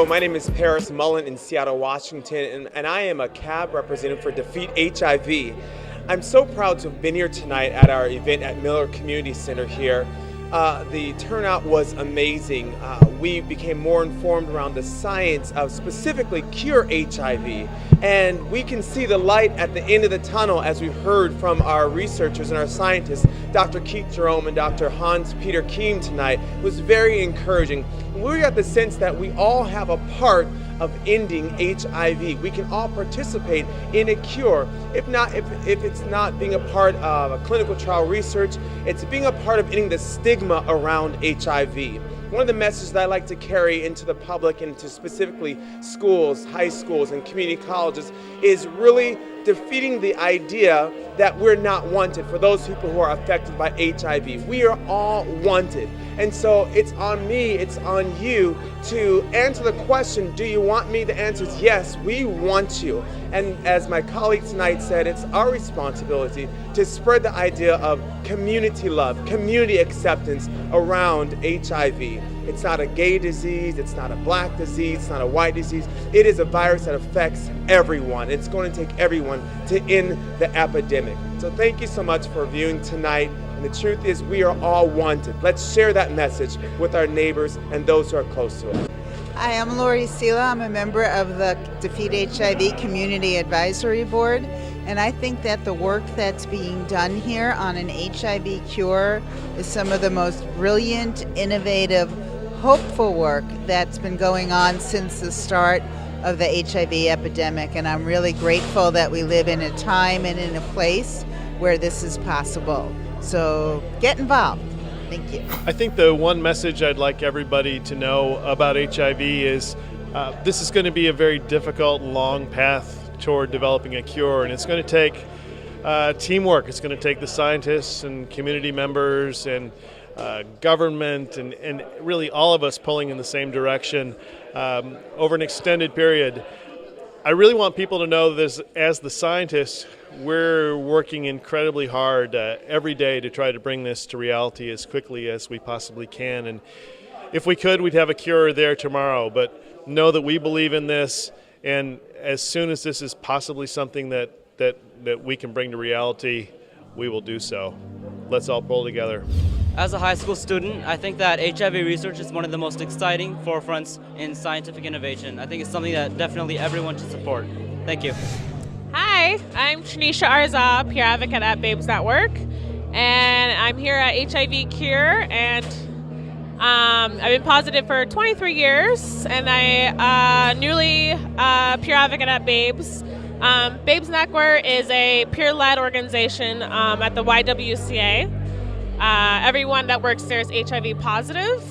Hello, my name is Paris Mullin in Seattle, Washington, and I am a CAB representative for Defeat HIV. I'm so proud to have been here tonight at our event at Miller Community Center here. The turnout was amazing. We became more informed around the science of specifically cure HIV, and we can see the light at the end of the tunnel as we heard from our researchers and our scientists, Dr. Keith Jerome and Dr. Hans-Peter Kiem tonight. It was very encouraging. We got the sense that we all have a part of ending HIV. We can all participate in a cure. If it's not being a part of a clinical trial research, it's being a part of ending the stigma around HIV. One of the messages that I like to carry into the public and to specifically schools, high schools, and community colleges is really defeating the idea that we're not wanted for those people who are affected by HIV. We are all wanted. And so it's on me, it's on you to answer the question, do you want me? The answer is yes, we want you. And as my colleague tonight said, it's our responsibility to spread the idea of community love, community acceptance around HIV. It's not a gay disease, it's not a black disease, it's not a white disease. It is a virus that affects everyone. It's going to take everyone to end the epidemic. So thank you so much for viewing tonight. And the truth is, we are all wanted. Let's share that message with our neighbors and those who are close to us. Hi, I'm Celia. I'm a member of the Defeat HIV Community Advisory Board, and I think that the work that's being done here on an HIV cure is some of the most brilliant, innovative, hopeful work that's been going on since the start of the HIV epidemic, and I'm really grateful that we live in a time and in a place where this is possible. So get involved. Thank you. I think the one message I'd like everybody to know about HIV is this is going to be a very difficult, long path toward developing a cure, and it's going to take teamwork. It's going to take the scientists and community members and government and really all of us pulling in the same direction over an extended period. I really want people to know this, as the scientists, we're working incredibly hard every day to try to bring this to reality as quickly as we possibly can. And if we could, we'd have a cure there tomorrow. But know that we believe in this, and as soon as this is possibly something that we can bring to reality, we will do so. Let's all pull together. As a high school student, I think that HIV research is one of the most exciting forefronts in scientific innovation. I think it's something that definitely everyone should support. Thank you. Hi, I'm Tanisha Arza, peer advocate at Babes Network, and I'm here at HIV Cure, and I've been positive for 23 years, and I newly peer advocate at Babes. Babes Network is a peer-led organization at the YWCA. Everyone that works there is HIV positive.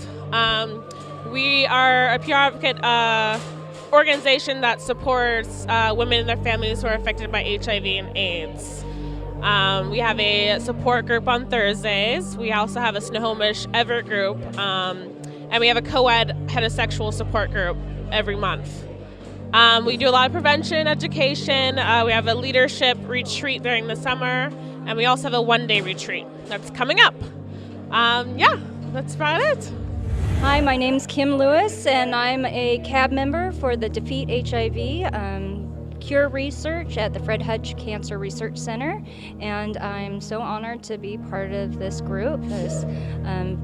We are a peer advocate organization that supports women and their families who are affected by HIV and AIDS. We have a support group on Thursdays. We also have a Snohomish Everett group, and we have a co-ed heterosexual support group every month. We do a lot of prevention, education. We have a leadership retreat during the summer, and we also have a one-day retreat that's coming up. That's about it. Hi, my name's Kim Lewis, and I'm a CAB member for the Defeat HIV Cure Research at the Fred Hutch Cancer Research Center, and I'm so honored to be part of this group, this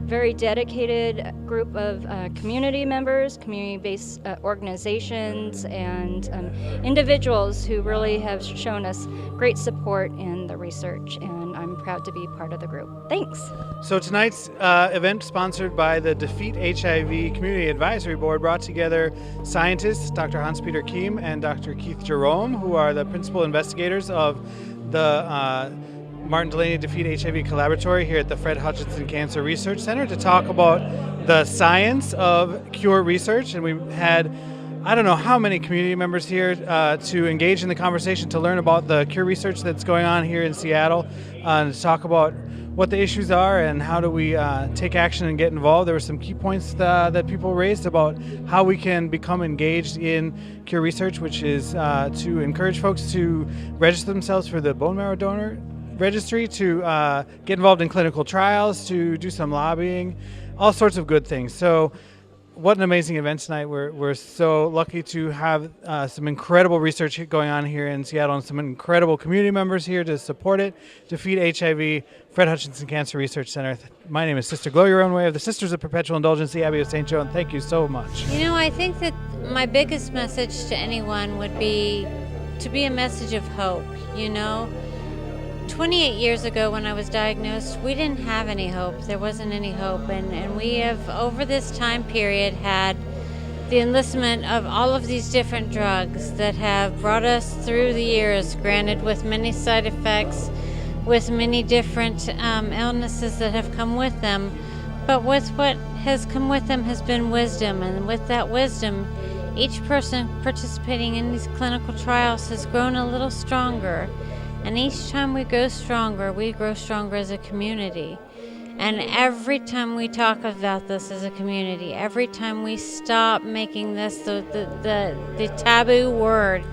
very dedicated group of community members, community-based organizations, and individuals who really have shown us great support in the research, and I'm proud to be part of the group. Thanks. So tonight's event, sponsored by the Defeat HIV Community Advisory Board, brought together scientists Dr. Hans-Peter Kiem and Dr. Keith Jerome, who are the principal investigators of the Martin Delaney Defeat HIV Collaboratory here at the Fred Hutchinson Cancer Research Center, to talk about the science of cure research. And we had, I don't know how many community members here to engage in the conversation, to learn about the cure research that's going on here in Seattle, and to talk about what the issues are and how do we take action and get involved. There were some key points that people raised about how we can become engaged in cure research, which is to encourage folks to register themselves for the bone marrow donor registry, to get involved in clinical trials, to do some lobbying, all sorts of good things. So what an amazing event tonight. We're so lucky to have some incredible research going on here in Seattle and some incredible community members here to support it. Defeat HIV, Fred Hutchinson Cancer Research Center. My name is Sister Glow Your Own Way of the Sisters of Perpetual Indulgence, the Abbey of St. Joe, and thank you so much. You know, I think that my biggest message to anyone would be to be a message of hope, you know. 28 years ago when I was diagnosed, we didn't have any hope. There wasn't any hope. And we have, over this time period, had the enlistment of all of these different drugs that have brought us through the years, granted with many side effects, with many different illnesses that have come with them. But with what has come with them has been wisdom. And with that wisdom, each person participating in these clinical trials has grown a little stronger. And each time we grow stronger as a community. And every time we talk about this as a community, every time we stop making this the taboo word,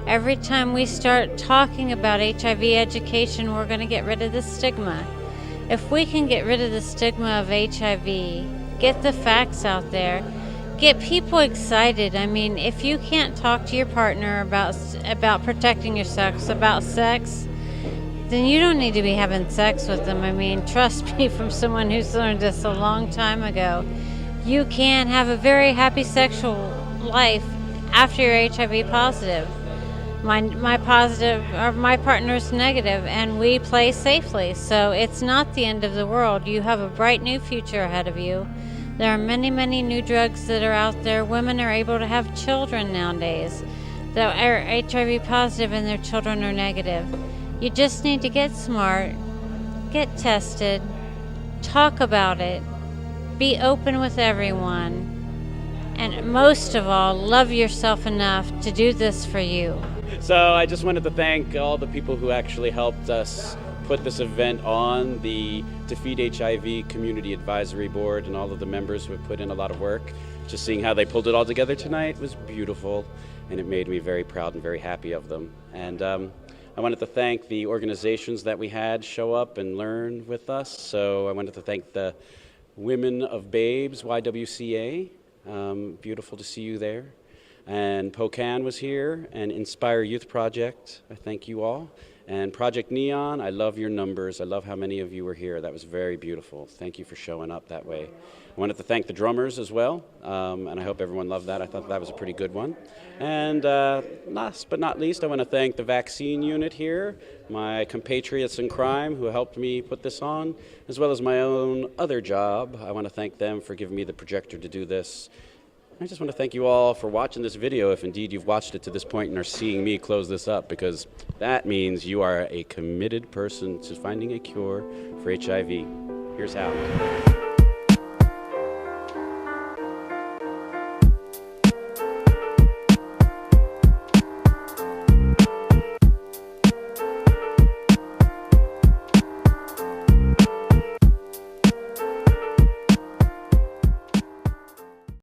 every time we start talking about HIV education, we're going to get rid of the stigma. If we can get rid of the stigma of HIV, get the facts out there, get people excited. I mean, if you can't talk to your partner about protecting yourself, about sex, then you don't need to be having sex with them. I mean, trust me, from someone who's learned this a long time ago, you can have a very happy sexual life after you're HIV positive. My partner's negative, and we play safely, so it's not the end of the world. You have a bright new future ahead of you. There are many, many new drugs that are out there. Women are able to have children nowadays that are HIV positive and their children are negative. You just need to get smart, get tested, talk about it, be open with everyone, and most of all, love yourself enough to do this for you. So I just wanted to thank all the people who actually helped us put this event on, the Defeat HIV Community Advisory Board and all of the members who have put in a lot of work. Just seeing how they pulled it all together tonight was beautiful, and it made me very proud and very happy of them. And I wanted to thank the organizations that we had show up and learn with us. So I wanted to thank the Women of Babes, YWCA. Beautiful to see you there. And POCAN was here, and Inspire Youth Project. I thank you all. And Project Neon, I love your numbers. I love how many of you were here. That was very beautiful. Thank you for showing up that way. I wanted to thank the drummers as well, and I hope everyone loved that. I thought that was a pretty good one. And last but not least, I want to thank the vaccine unit here, my compatriots in crime who helped me put this on, as well as my own other job. I want to thank them for giving me the projector to do this. I just want to thank you all for watching this video, if indeed you've watched it to this point and are seeing me close this up, because that means you are a committed person to finding a cure for HIV. Here's how.